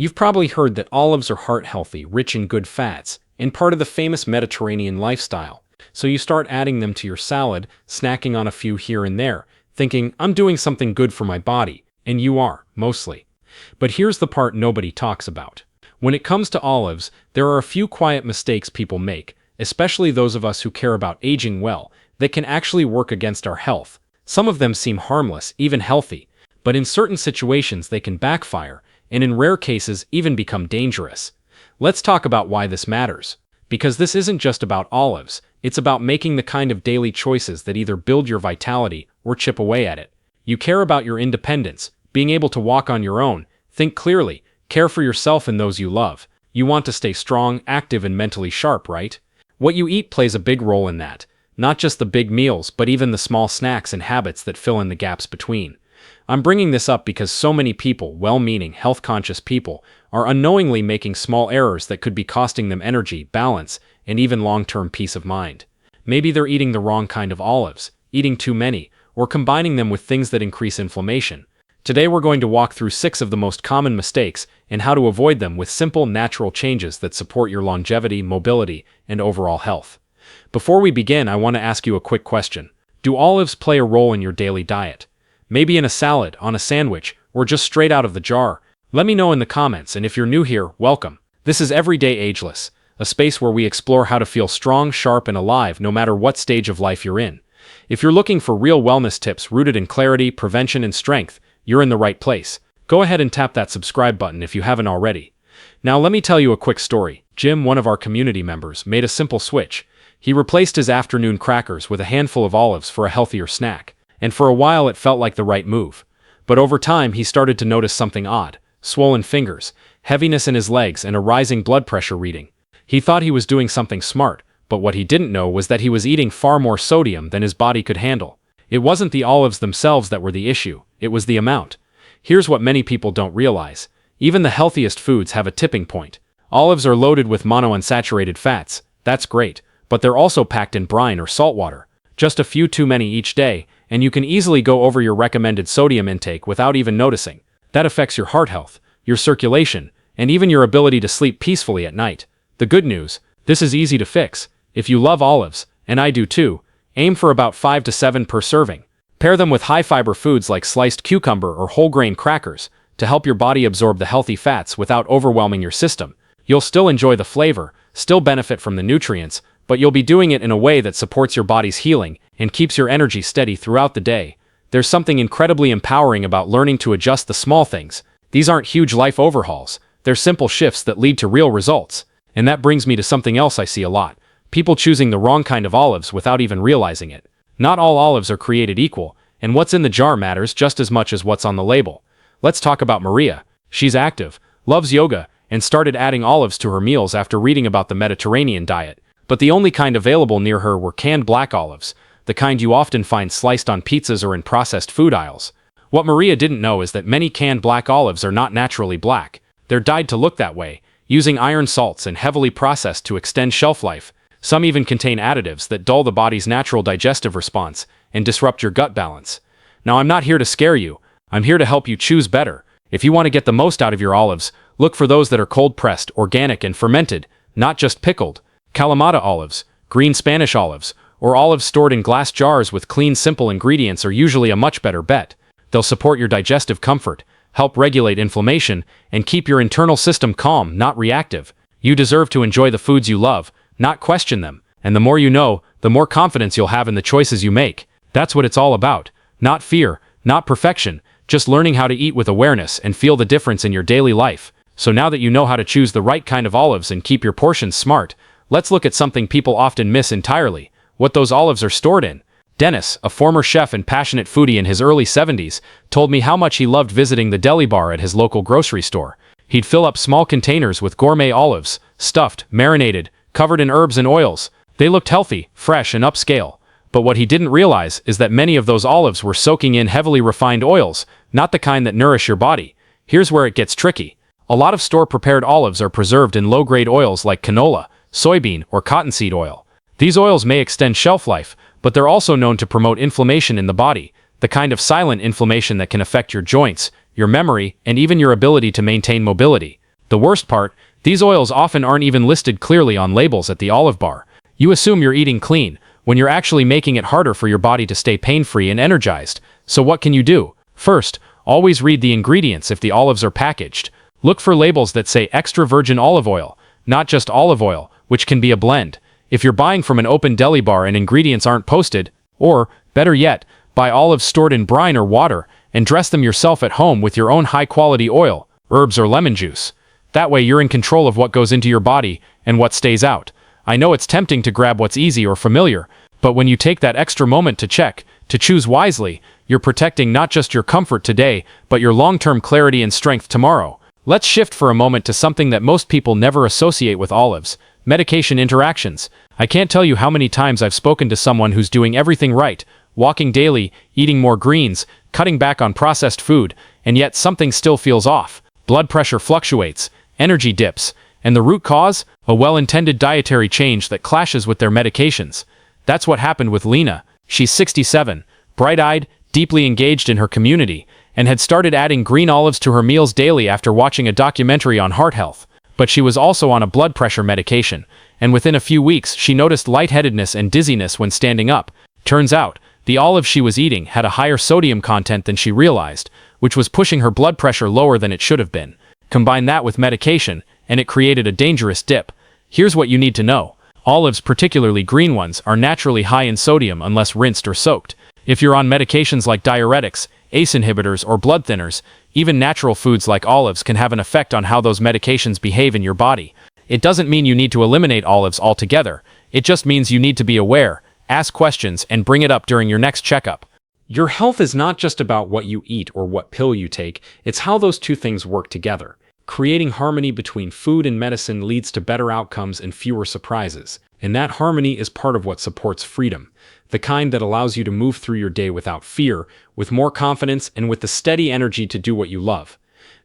You've probably heard that olives are heart-healthy, rich in good fats, and part of the famous Mediterranean lifestyle. So you start adding them to your salad, snacking on a few here and there, thinking, I'm doing something good for my body, and you are, mostly. But here's the part nobody talks about. When it comes to olives, there are a few quiet mistakes people make, especially those of us who care about aging well, that can actually work against our health. Some of them seem harmless, even healthy, but in certain situations they can backfire, and in rare cases even become dangerous. Let's talk about why this matters. Because this isn't just about olives, it's about making the kind of daily choices that either build your vitality or chip away at it. You care about your independence, being able to walk on your own, think clearly, care for yourself and those you love. You want to stay strong, active, and mentally sharp, right? What you eat plays a big role in that. Not just the big meals, but even the small snacks and habits that fill in the gaps between. I'm bringing this up because so many people, well-meaning, health-conscious people, are unknowingly making small errors that could be costing them energy, balance, and even long-term peace of mind. Maybe they're eating the wrong kind of olives, eating too many, or combining them with things that increase inflammation. Today we're going to walk through 6 of the most common mistakes and how to avoid them with simple, natural changes that support your longevity, mobility, and overall health. Before we begin, I want to ask you a quick question. Do olives play a role in your daily diet? Maybe in a salad, on a sandwich, or just straight out of the jar? Let me know in the comments, and if you're new here, welcome. This is Everyday Ageless, a space where we explore how to feel strong, sharp, and alive no matter what stage of life you're in. If you're looking for real wellness tips rooted in clarity, prevention, and strength, you're in the right place. Go ahead and tap that subscribe button if you haven't already. Now let me tell you a quick story. Jim, one of our community members, made a simple switch. He replaced his afternoon crackers with a handful of olives for a healthier snack. And for a while it felt like the right move. But over time he started to notice something odd: swollen fingers, heaviness in his legs, and a rising blood pressure reading. He thought he was doing something smart, but what he didn't know was that he was eating far more sodium than his body could handle. It wasn't the olives themselves that were the issue, it was the amount. Here's what many people don't realize. Even the healthiest foods have a tipping point. Olives are loaded with monounsaturated fats, that's great, but they're also packed in brine or salt water. Just a few too many each day, and you can easily go over your recommended sodium intake without even noticing. That affects your heart health, your circulation, and even your ability to sleep peacefully at night. The good news: this is easy to fix. If you love olives, and I do too, aim for about 5 to 7 per serving. Pair them with high-fiber foods like sliced cucumber or whole-grain crackers to help your body absorb the healthy fats without overwhelming your system. You'll still enjoy the flavor, still benefit from the nutrients, but you'll be doing it in a way that supports your body's healing and keeps your energy steady throughout the day. There's something incredibly empowering about learning to adjust the small things. These aren't huge life overhauls. They're simple shifts that lead to real results. And that brings me to something else I see a lot: people choosing the wrong kind of olives without even realizing it. Not all olives are created equal, and what's in the jar matters just as much as what's on the label. Let's talk about Maria. She's active, loves yoga, and started adding olives to her meals after reading about the Mediterranean diet. But the only kind available near her were canned black olives, the kind you often find sliced on pizzas or in processed food aisles. What Maria didn't know is that many canned black olives are not naturally black. They're dyed to look that way, using iron salts and heavily processed to extend shelf life. Some even contain additives that dull the body's natural digestive response and disrupt your gut balance. Now, I'm not here to scare you. I'm here to help you choose better. If you want to get the most out of your olives, look for those that are cold-pressed, organic, and fermented, not just pickled. Kalamata olives, green Spanish olives, or olives stored in glass jars with clean, simple ingredients are usually a much better bet. They'll support your digestive comfort, help regulate inflammation, and keep your internal system calm, not reactive. You deserve to enjoy the foods you love, not question them. And the more you know, the more confidence you'll have in the choices you make. That's what it's all about. Not fear, not perfection, just learning how to eat with awareness and feel the difference in your daily life. So now that you know how to choose the right kind of olives and keep your portions smart, let's look at something people often miss entirely: what those olives are stored in. Dennis, a former chef and passionate foodie in his early 70s, told me how much he loved visiting the deli bar at his local grocery store. He'd fill up small containers with gourmet olives, stuffed, marinated, covered in herbs and oils. They looked healthy, fresh, and upscale. But what he didn't realize is that many of those olives were soaking in heavily refined oils, not the kind that nourish your body. Here's where it gets tricky. A lot of store-prepared olives are preserved in low-grade oils like canola, soybean, or cottonseed oil. These oils may extend shelf life, but they're also known to promote inflammation in the body, the kind of silent inflammation that can affect your joints, your memory, and even your ability to maintain mobility. The worst part, these oils often aren't even listed clearly on labels at the olive bar. You assume you're eating clean, when you're actually making it harder for your body to stay pain-free and energized. So what can you do? First, always read the ingredients if the olives are packaged. Look for labels that say extra virgin olive oil, not just olive oil, which can be a blend. If you're buying from an open deli bar and ingredients aren't posted, or, better yet, buy olives stored in brine or water and dress them yourself at home with your own high-quality oil, herbs or lemon juice. That way you're in control of what goes into your body and what stays out. I know it's tempting to grab what's easy or familiar, but when you take that extra moment to check, to choose wisely, you're protecting not just your comfort today, but your long-term clarity and strength tomorrow. Let's shift for a moment to something that most people never associate with olives: medication interactions. I can't tell you how many times I've spoken to someone who's doing everything right, walking daily, eating more greens, cutting back on processed food, and yet something still feels off. Blood pressure fluctuates, energy dips, and the root cause? A well-intended dietary change that clashes with their medications. That's what happened with Lena. She's 67, bright-eyed, deeply engaged in her community, and had started adding green olives to her meals daily after watching a documentary on heart health. But she was also on a blood pressure medication, and within a few weeks she noticed lightheadedness and dizziness when standing up. Turns out, the olive she was eating had a higher sodium content than she realized, which was pushing her blood pressure lower than it should have been. Combine that with medication, and it created a dangerous dip. Here's what you need to know. Olives, particularly green ones, are naturally high in sodium unless rinsed or soaked. If you're on medications like diuretics, ACE inhibitors, or blood thinners, even natural foods like olives can have an effect on how those medications behave in your body. It doesn't mean you need to eliminate olives altogether. It just means you need to be aware, ask questions, and bring it up during your next checkup. Your health is not just about what you eat or what pill you take, it's how those two things work together. Creating harmony between food and medicine leads to better outcomes and fewer surprises. And that harmony is part of what supports freedom, the kind that allows you to move through your day without fear, with more confidence, and with the steady energy to do what you love.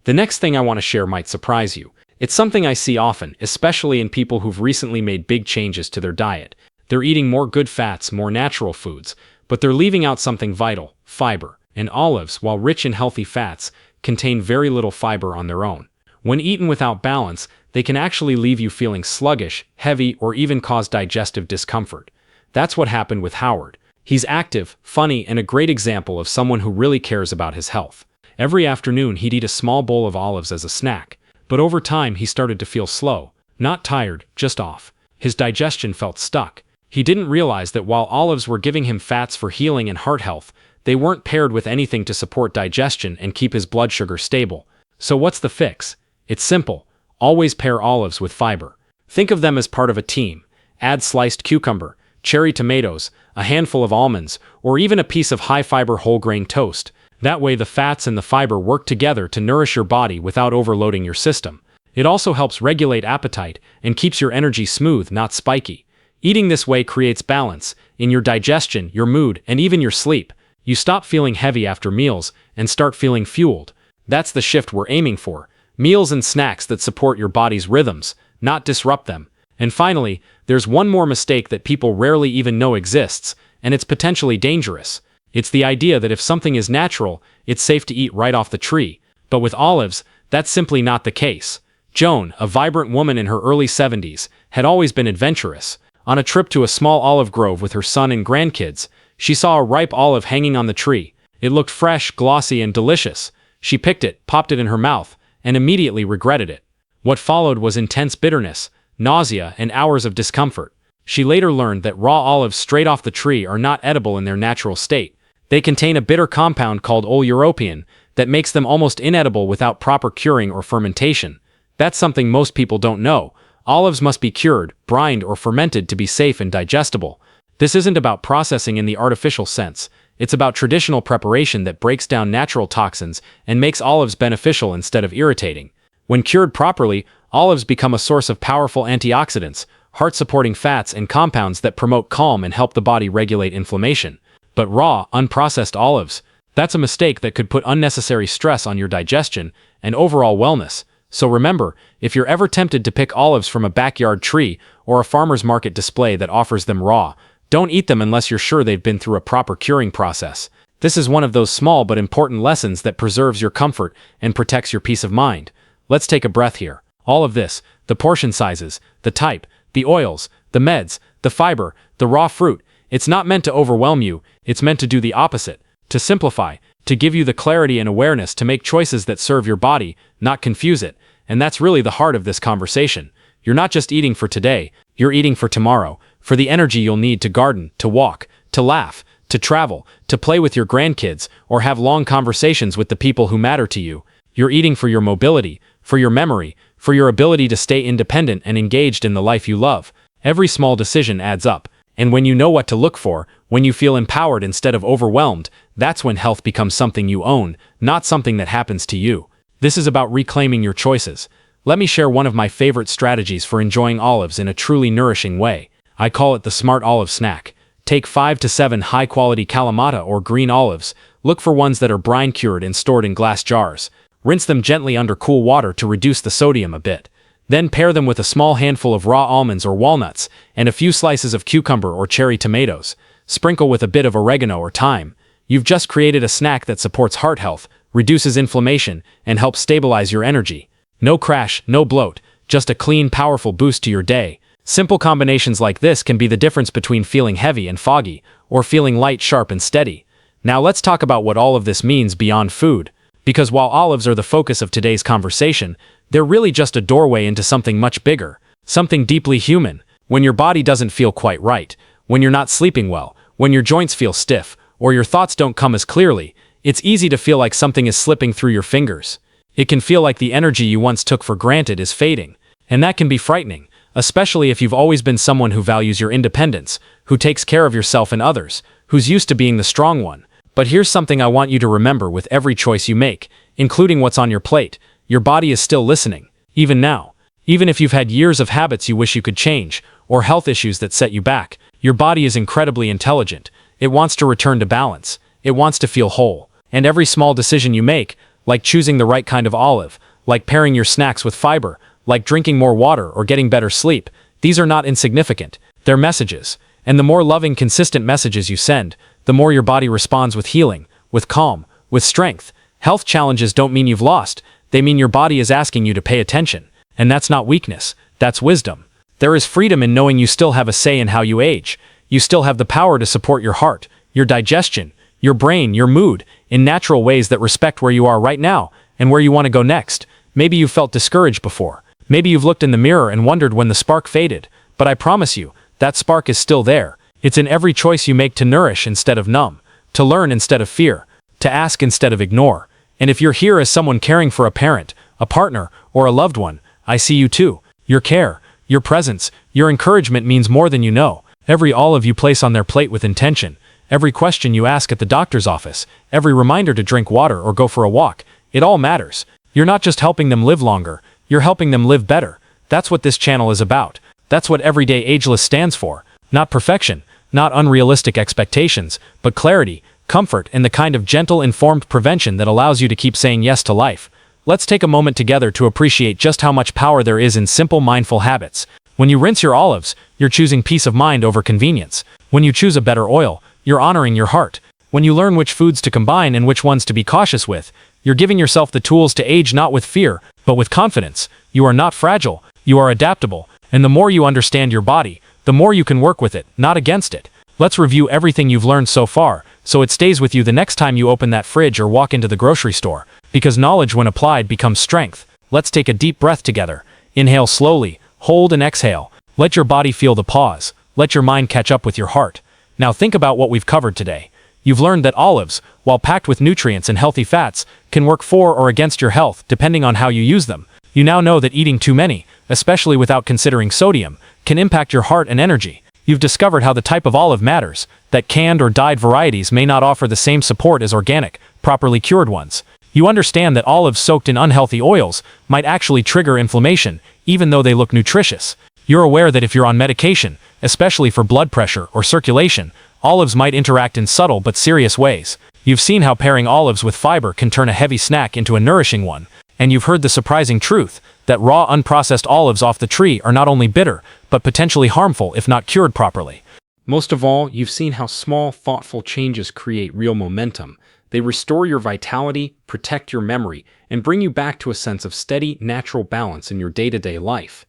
The next thing I want to share might surprise you. It's something I see often, especially in people who've recently made big changes to their diet. They're eating more good fats, more natural foods, but they're leaving out something vital: fiber. And olives, while rich in healthy fats, contain very little fiber on their own. When eaten without balance, they can actually leave you feeling sluggish, heavy, or even cause digestive discomfort. That's what happened with Howard. He's active, funny, and a great example of someone who really cares about his health. Every afternoon he'd eat a small bowl of olives as a snack, but over time he started to feel slow. Not tired, just off. His digestion felt stuck. He didn't realize that while olives were giving him fats for healing and heart health, they weren't paired with anything to support digestion and keep his blood sugar stable. So what's the fix? It's simple. Always pair olives with fiber. Think of them as part of a team. Add sliced cucumber, cherry tomatoes, a handful of almonds, or even a piece of high-fiber whole-grain toast. That way the fats and the fiber work together to nourish your body without overloading your system. It also helps regulate appetite and keeps your energy smooth, not spiky. Eating this way creates balance in your digestion, your mood, and even your sleep. You stop feeling heavy after meals and start feeling fueled. That's the shift we're aiming for. Meals and snacks that support your body's rhythms, not disrupt them. And finally, there's one more mistake that people rarely even know exists, and it's potentially dangerous. It's the idea that if something is natural, it's safe to eat right off the tree. But with olives, that's simply not the case. Joan, a vibrant woman in her early 70s, had always been adventurous. On a trip to a small olive grove with her son and grandkids, she saw a ripe olive hanging on the tree. It looked fresh, glossy, and delicious. She picked it, popped it in her mouth, and immediately regretted it. What followed was intense bitterness, nausea, and hours of discomfort. She later learned that raw olives straight off the tree are not edible in their natural state. They contain a bitter compound called oleuropein that makes them almost inedible without proper curing or fermentation. That's something most people don't know. Olives must be cured, brined, or fermented to be safe and digestible. This isn't about processing in the artificial sense. It's about traditional preparation that breaks down natural toxins and makes olives beneficial instead of irritating. When cured properly, olives become a source of powerful antioxidants, heart-supporting fats, and compounds that promote calm and help the body regulate inflammation. But raw, unprocessed olives, that's a mistake that could put unnecessary stress on your digestion and overall wellness. So remember, if you're ever tempted to pick olives from a backyard tree or a farmer's market display that offers them raw, don't eat them unless you're sure they've been through a proper curing process. This is one of those small but important lessons that preserves your comfort and protects your peace of mind. Let's take a breath here. All of this, the portion sizes, the type, the oils, the meds, the fiber, the raw fruit, it's not meant to overwhelm you, it's meant to do the opposite, to simplify, to give you the clarity and awareness to make choices that serve your body, not confuse it. And that's really the heart of this conversation. You're not just eating for today, you're eating for tomorrow, for the energy you'll need to garden, to walk, to laugh, to travel, to play with your grandkids, or have long conversations with the people who matter to you. You're eating for your mobility, for your memory, for your ability to stay independent and engaged in the life you love. Every small decision adds up. And when you know what to look for, when you feel empowered instead of overwhelmed, that's when health becomes something you own, not something that happens to you. This is about reclaiming your choices. Let me share one of my favorite strategies for enjoying olives in a truly nourishing way. I call it the Smart Olive Snack. Take 5 to 7 high-quality Kalamata or green olives. Look for ones that are brine-cured and stored in glass jars. Rinse them gently under cool water to reduce the sodium a bit. Then pair them with a small handful of raw almonds or walnuts, and a few slices of cucumber or cherry tomatoes. Sprinkle with a bit of oregano or thyme. You've just created a snack that supports heart health, reduces inflammation, and helps stabilize your energy. No crash, no bloat, just a clean, powerful boost to your day. Simple combinations like this can be the difference between feeling heavy and foggy, or feeling light, sharp, and steady. Now let's talk about what all of this means beyond food. Because while olives are the focus of today's conversation, they're really just a doorway into something much bigger, something deeply human. When your body doesn't feel quite right, when you're not sleeping well, when your joints feel stiff, or your thoughts don't come as clearly, it's easy to feel like something is slipping through your fingers. It can feel like the energy you once took for granted is fading, and that can be frightening, especially if you've always been someone who values your independence, who takes care of yourself and others, who's used to being the strong one. But here's something I want you to remember with every choice you make, including what's on your plate. Your body is still listening, even now. Even if you've had years of habits you wish you could change, or health issues that set you back, your body is incredibly intelligent. It wants to return to balance. It wants to feel whole. And every small decision you make, like choosing the right kind of olive, like pairing your snacks with fiber, like drinking more water or getting better sleep, these are not insignificant. They're messages. And the more loving, consistent messages you send, the more your body responds with healing, with calm, with strength. Health challenges don't mean you've lost. They mean your body is asking you to pay attention. And that's not weakness. That's wisdom. There is freedom in knowing you still have a say in how you age. You still have the power to support your heart, your digestion, your brain, your mood, in natural ways that respect where you are right now and where you want to go next. Maybe you've felt discouraged before. Maybe you've looked in the mirror and wondered when the spark faded. But I promise you, that spark is still there. It's in every choice you make to nourish instead of numb, to learn instead of fear, to ask instead of ignore. And if you're here as someone caring for a parent, a partner, or a loved one, I see you too. Your care, your presence, your encouragement means more than you know. Every olive you place on their plate with intention, every question you ask at the doctor's office, every reminder to drink water or go for a walk, it all matters. You're not just helping them live longer, you're helping them live better. That's what this channel is about. That's what Everyday Ageless stands for. Not perfection, not unrealistic expectations, but clarity, comfort, and the kind of gentle, informed prevention that allows you to keep saying yes to life. Let's take a moment together to appreciate just how much power there is in simple, mindful habits. When you rinse your olives, you're choosing peace of mind over convenience. When you choose a better oil, you're honoring your heart. When you learn which foods to combine and which ones to be cautious with, you're giving yourself the tools to age not with fear, but with confidence. You are not fragile, you are adaptable, and the more you understand your body, the more you can work with it, not against it. Let's review everything you've learned so far, so it stays with you the next time you open that fridge or walk into the grocery store. Because knowledge, when applied, becomes strength. Let's take a deep breath together. Inhale slowly, hold and exhale. Let your body feel the pause. Let your mind catch up with your heart. Now think about what we've covered today. You've learned that olives, while packed with nutrients and healthy fats, can work for or against your health depending on how you use them. You now know that eating too many, especially without considering sodium, can impact your heart and energy. You've discovered how the type of olive matters, that canned or dyed varieties may not offer the same support as organic, properly cured ones. You understand that olives soaked in unhealthy oils might actually trigger inflammation, even though they look nutritious. You're aware that if you're on medication, especially for blood pressure or circulation, olives might interact in subtle but serious ways. You've seen how pairing olives with fiber can turn a heavy snack into a nourishing one. And you've heard the surprising truth that raw, unprocessed olives off the tree are not only bitter, but potentially harmful if not cured properly. Most of all, you've seen how small, thoughtful changes create real momentum. They restore your vitality, protect your memory, and bring you back to a sense of steady, natural balance in your day-to-day life.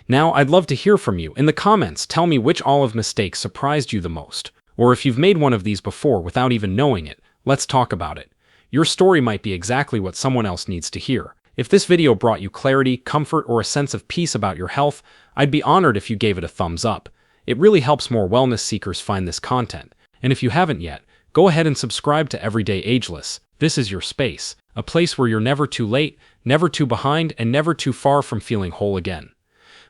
Now, I'd love to hear from you. In the comments, tell me which olive mistake surprised you the most. Or if you've made one of these before without even knowing it, let's talk about it. Your story might be exactly what someone else needs to hear. If this video brought you clarity, comfort, or a sense of peace about your health, I'd be honored if you gave it a thumbs up. It really helps more wellness seekers find this content. And if you haven't yet, go ahead and subscribe to Everyday Ageless. This is your space, a place where you're never too late, never too behind, and never too far from feeling whole again.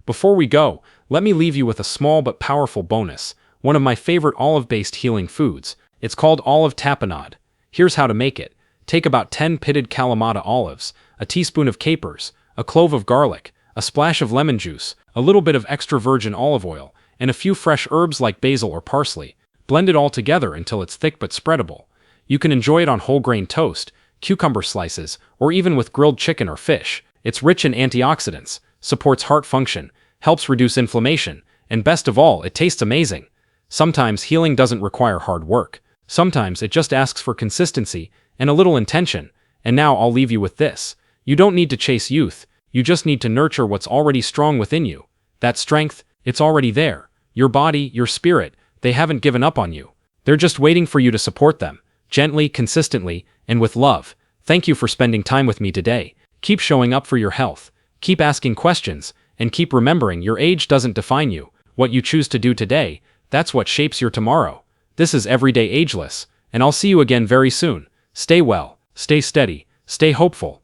Before we go, let me leave you with a small but powerful bonus, one of my favorite olive-based healing foods. It's called olive tapenade. Here's how to make it. Take about 10 pitted Kalamata olives, a teaspoon of capers, a clove of garlic, a splash of lemon juice, a little bit of extra virgin olive oil, and a few fresh herbs like basil or parsley. Blend it all together until it's thick but spreadable. You can enjoy it on whole grain toast, cucumber slices, or even with grilled chicken or fish. It's rich in antioxidants, supports heart function, helps reduce inflammation, and best of all, it tastes amazing. Sometimes healing doesn't require hard work. Sometimes it just asks for consistency and a little intention. And now I'll leave you with this. You don't need to chase youth, you just need to nurture what's already strong within you. That strength, it's already there. Your body, your spirit, they haven't given up on you. They're just waiting for you to support them, gently, consistently, and with love. Thank you for spending time with me today. Keep showing up for your health, keep asking questions, and keep remembering your age doesn't define you. What you choose to do today, that's what shapes your tomorrow. This is Everyday Ageless, and I'll see you again very soon. Stay well, stay steady, stay hopeful,